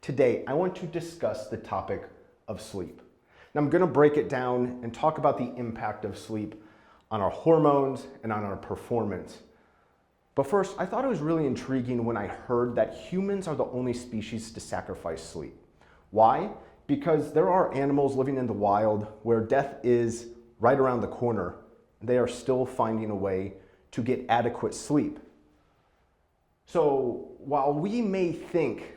Today, I want to discuss the topic of sleep. Now, I'm going to break it down and talk about the impact of sleep on our hormones and on our performance. But first, I thought it was really intriguing when I heard that humans are the only species to sacrifice sleep. Why? Because there are animals living in the wild where death is right around the corner. They are still finding a way to get adequate sleep. So while we may think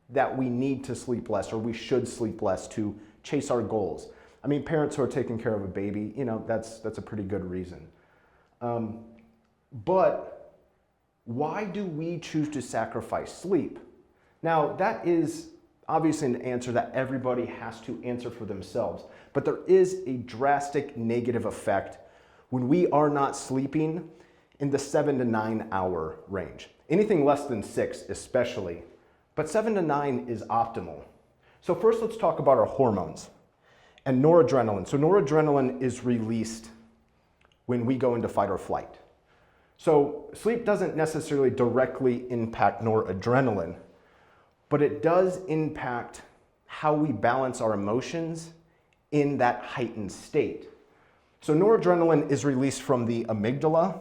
that we need to sleep less or we should sleep less to chase our goals, I mean, parents who are taking care of a baby, that's a pretty good reason. But why do we choose to sacrifice sleep? Now, that is obviously an answer that everybody has to answer for themselves, but there is a drastic negative effect when we are not sleeping in the 7 to 9 hour range. Anything less than 6 especially, but 7 to 9 is optimal. So first let's talk about our hormones and noradrenaline. So noradrenaline is released when we go into fight or flight. So sleep doesn't necessarily directly impact noradrenaline, but it does impact how we balance our emotions in that heightened state. So noradrenaline is released from the amygdala,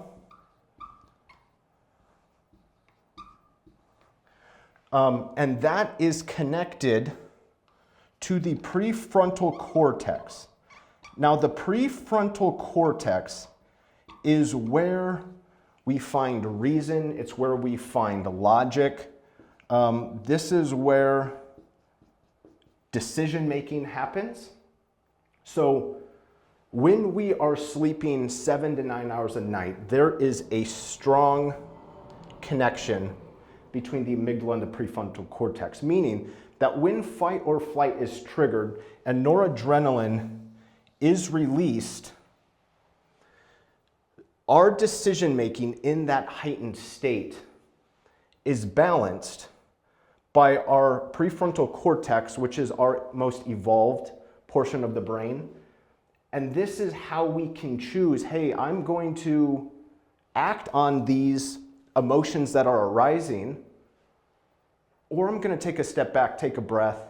and that is connected to the prefrontal cortex. Now, the prefrontal cortex is where we find reason, it's where we find logic. This is where decision-making happens. So when we are sleeping 7 to 9 hours a night, there is a strong connection between the amygdala and the prefrontal cortex, meaning that when fight or flight is triggered and noradrenaline is released, our decision-making in that heightened state is balanced by our prefrontal cortex, which is our most evolved portion of the brain. And this is how we can choose, hey, I'm going to act on these emotions that are arising, or I'm going to take a step back, take a breath,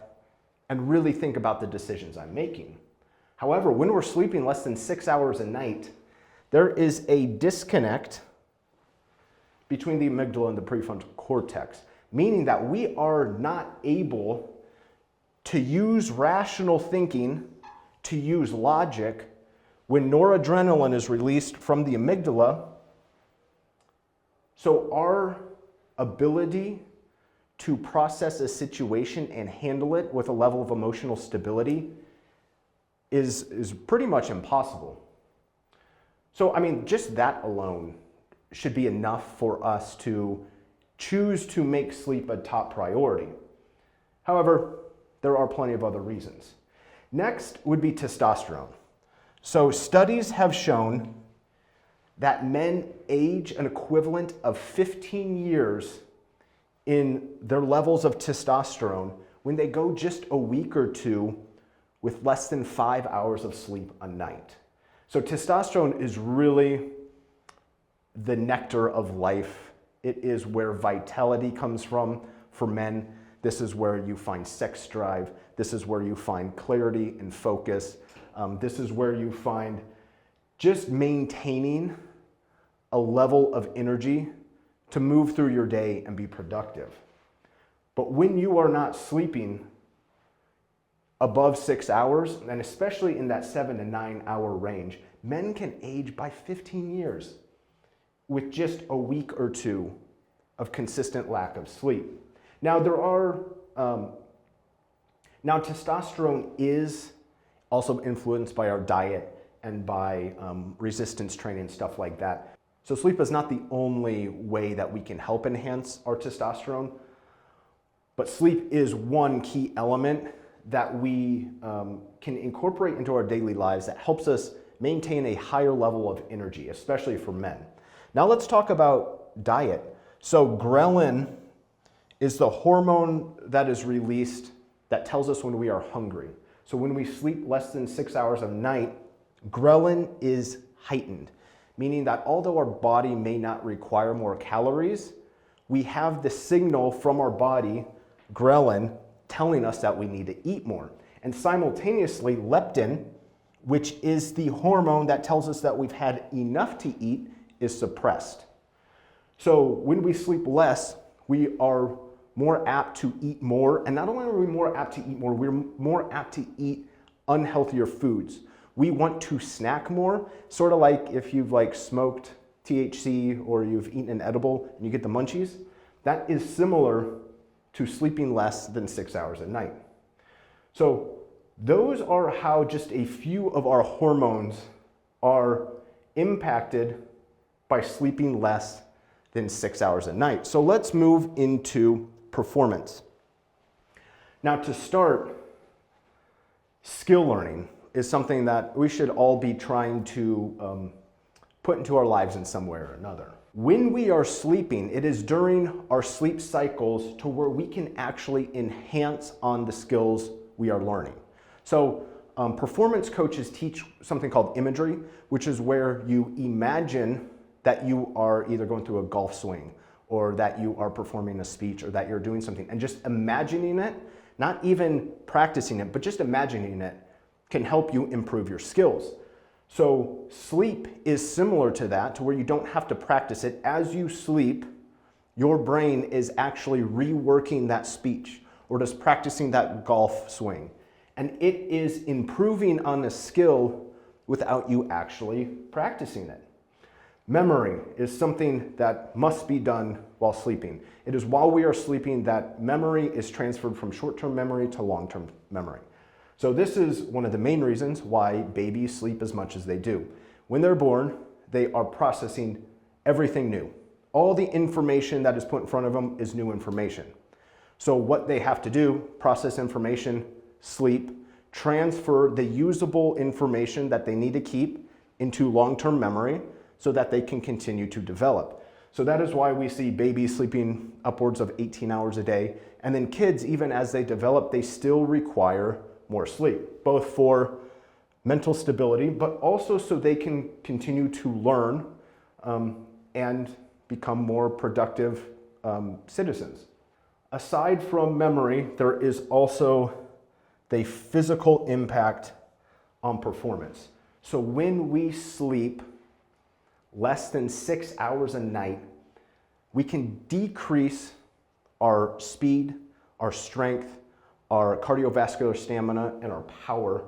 and really think about the decisions I'm making. However, when we're sleeping less than 6 hours a night, there is a disconnect between the amygdala and the prefrontal cortex, meaning that we are not able to use rational thinking, to use logic, when noradrenaline is released from the amygdala. So our ability to process a situation and handle it with a level of emotional stability is pretty much impossible. So, I mean, just that alone should be enough for us to choose to make sleep a top priority. However, there are plenty of other reasons. Next would be testosterone. So studies have shown that men age an equivalent of 15 years in their levels of testosterone when they go just a week or two with less than 5 hours of sleep a night. So testosterone is really the nectar of life. It is where vitality comes from for men. This is where you find sex drive. This is where you find clarity and focus. This is where you find just maintaining a level of energy to move through your day and be productive. But when you are not sleeping above 6 hours, and especially in that 7 to 9 hour range, men can age by 15 years with just a week or two of consistent lack of sleep. Now now testosterone is also influenced by our diet and by resistance training, stuff like that. So sleep is not the only way that we can help enhance our testosterone, but sleep is one key element that we can incorporate into our daily lives that helps us maintain a higher level of energy, especially for men. Now let's talk about diet. So ghrelin is the hormone that is released that tells us when we are hungry. So when we sleep less than 6 hours a night, ghrelin is heightened, meaning that although our body may not require more calories, we have the signal from our body, ghrelin, telling us that we need to eat more. And simultaneously, leptin, which is the hormone that tells us that we've had enough to eat, is suppressed. So when we sleep less, we are more apt to eat more. And not only are we more apt to eat more, we're more apt to eat unhealthier foods. We want to snack more, sort of like if you've smoked THC or you've eaten an edible and you get the munchies. That is similar to sleeping less than 6 hours a night. So those are how just a few of our hormones are impacted by sleeping less than 6 hours a night. So let's move into performance. Now to start, skill learning is something that we should all be trying to put into our lives in some way or another. When we are sleeping, it is during our sleep cycles to where we can actually enhance on the skills we are learning. So performance coaches teach something called imagery, which is where you imagine that you are either going through a golf swing or that you are performing a speech or that you're doing something, and just imagining it, not even practicing it, but just imagining it can help you improve your skills. So sleep is similar to that, to where you don't have to practice it. As you sleep, your brain is actually reworking that speech or just practicing that golf swing. And it is improving on a skill without you actually practicing it. Memory is something that must be done while sleeping. It is while we are sleeping that memory is transferred from short-term memory to long-term memory. So this is one of the main reasons why babies sleep as much as they do. When they're born, they are processing everything new. All the information that is put in front of them is new information. So what they have to do, process information, sleep, transfer the usable information that they need to keep into long-term memory so that they can continue to develop. So that is why we see babies sleeping upwards of 18 hours a day. And then kids, even as they develop, they still require more sleep, both for mental stability, but also so they can continue to learn and become more productive citizens. Aside from memory, there is also the physical impact on performance. So when we sleep less than 6 hours a night, we can decrease our speed, our strength, our cardiovascular stamina, and our power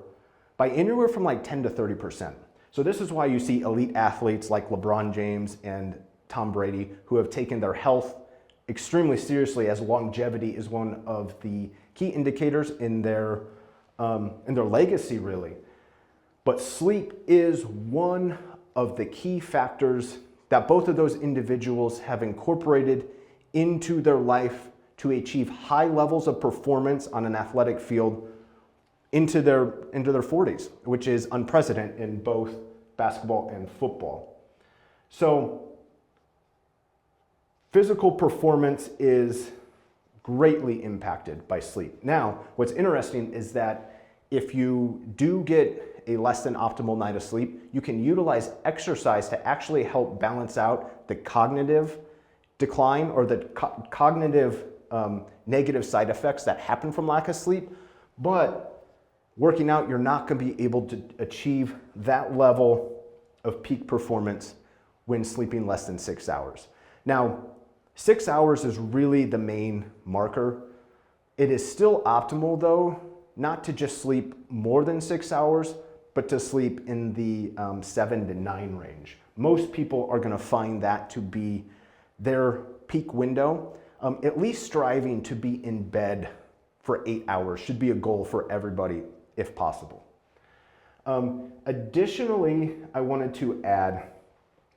by anywhere from 10 to 30%. So this is why you see elite athletes like LeBron James and Tom Brady who have taken their health extremely seriously, as longevity is one of the key indicators in their legacy, really. But sleep is one of the key factors that both of those individuals have incorporated into their life to achieve high levels of performance on an athletic field into their 40s, which is unprecedented in both basketball and football. So physical performance is greatly impacted by sleep. Now, what's interesting is that if you do get a less than optimal night of sleep, you can utilize exercise to actually help balance out the cognitive decline or the cognitive negative side effects that happen from lack of sleep. But working out, you're not going to be able to achieve that level of peak performance when sleeping less than 6 hours. Now, 6 hours is really the main marker. It is still optimal, though, not to just sleep more than 6 hours, but to sleep in the 7 to 9 range. Most people are going to find that to be their peak window. At least striving to be in bed for 8 hours should be a goal for everybody, if possible. Additionally, I wanted to add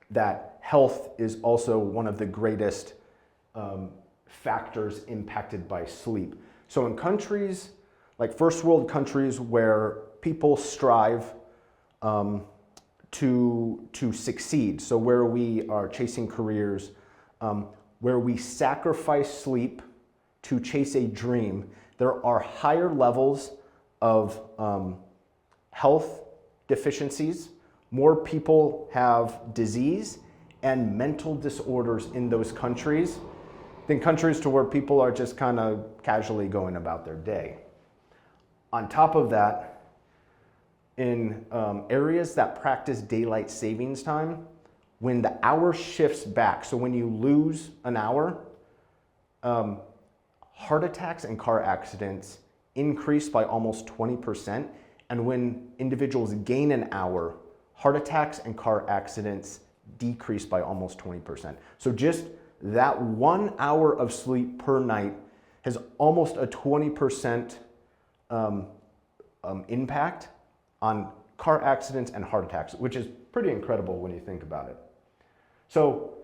that health is also one of the greatest factors impacted by sleep. So in countries like first world countries where people strive to succeed, so where we are chasing careers, where we sacrifice sleep to chase a dream, there are higher levels of health deficiencies. More people have disease and mental disorders in those countries than countries to where people are just kind of casually going about their day. On top of that, in areas that practice daylight savings time, when the hour shifts back, so when you lose an hour, heart attacks and car accidents increase by almost 20%. And when individuals gain an hour, heart attacks and car accidents decrease by almost 20%. So just that 1 hour of sleep per night has almost a 20% impact on car accidents and heart attacks, which is pretty incredible when you think about it. So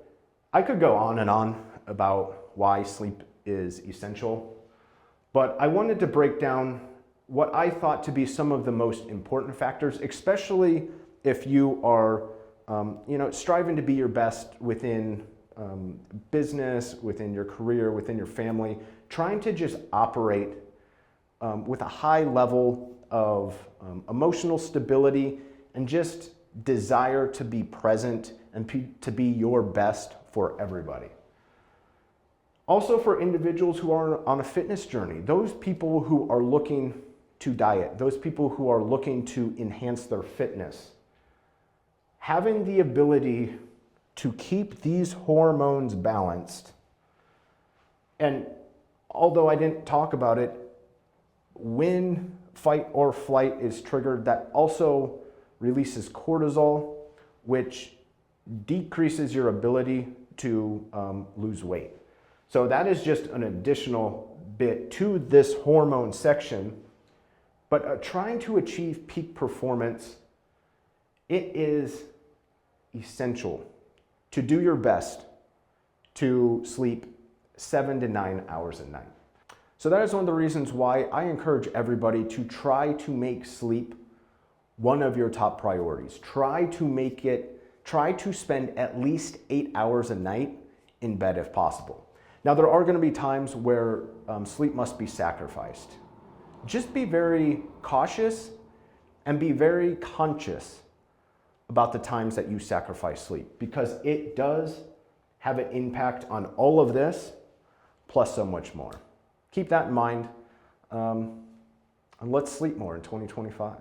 I could go on and on about why sleep is essential, but I wanted to break down what I thought to be some of the most important factors, especially if you are striving to be your best within business, within your career, within your family, trying to just operate with a high level of emotional stability and just desire to be present and to be your best for everybody. Also for individuals who are on a fitness journey, those people who are looking to diet, those people who are looking to enhance their fitness, having the ability to keep these hormones balanced. And although I didn't talk about it, when fight or flight is triggered, that also releases cortisol, which decreases your ability to lose weight. So that is just an additional bit to this hormone section. But trying to achieve peak performance, it is essential to do your best to sleep 7 to 9 hours a night. So that is one of the reasons why I encourage everybody to try to make sleep one of your top priorities. Try to spend at least 8 hours a night in bed if possible. Now there are going to be times where sleep must be sacrificed. Just be very cautious and be very conscious about the times that you sacrifice sleep, because it does have an impact on all of this, plus so much more. Keep that in mind, and let's sleep more in 2025.